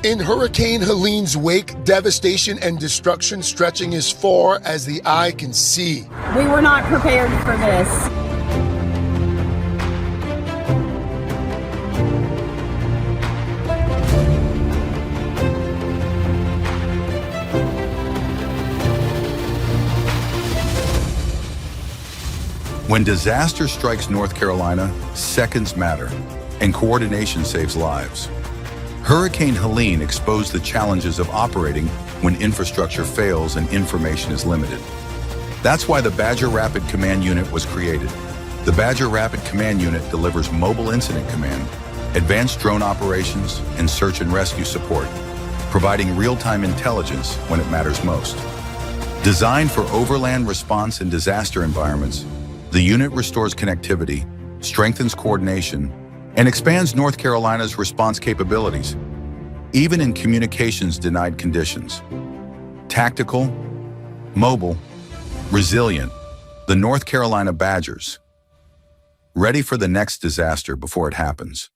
In Hurricane Helene's wake, devastation and destruction stretching as far as the eye can see. We were not prepared for this. When disaster strikes North Carolina, seconds matter, and coordination saves lives. Hurricane Helene exposed the challenges of operating when infrastructure fails and information is limited. That's why the Badger Rapid Command Unit was created. The Badger Rapid Command Unit delivers mobile incident command, advanced drone operations, and search and rescue support, providing real-time intelligence when it matters most. Designed for overland response in disaster environments, the unit restores connectivity, strengthens coordination, and expands North Carolina's response capabilities, even in communications-denied conditions. Tactical, mobile, resilient, the North Carolina Badgers, ready for the next disaster before it happens.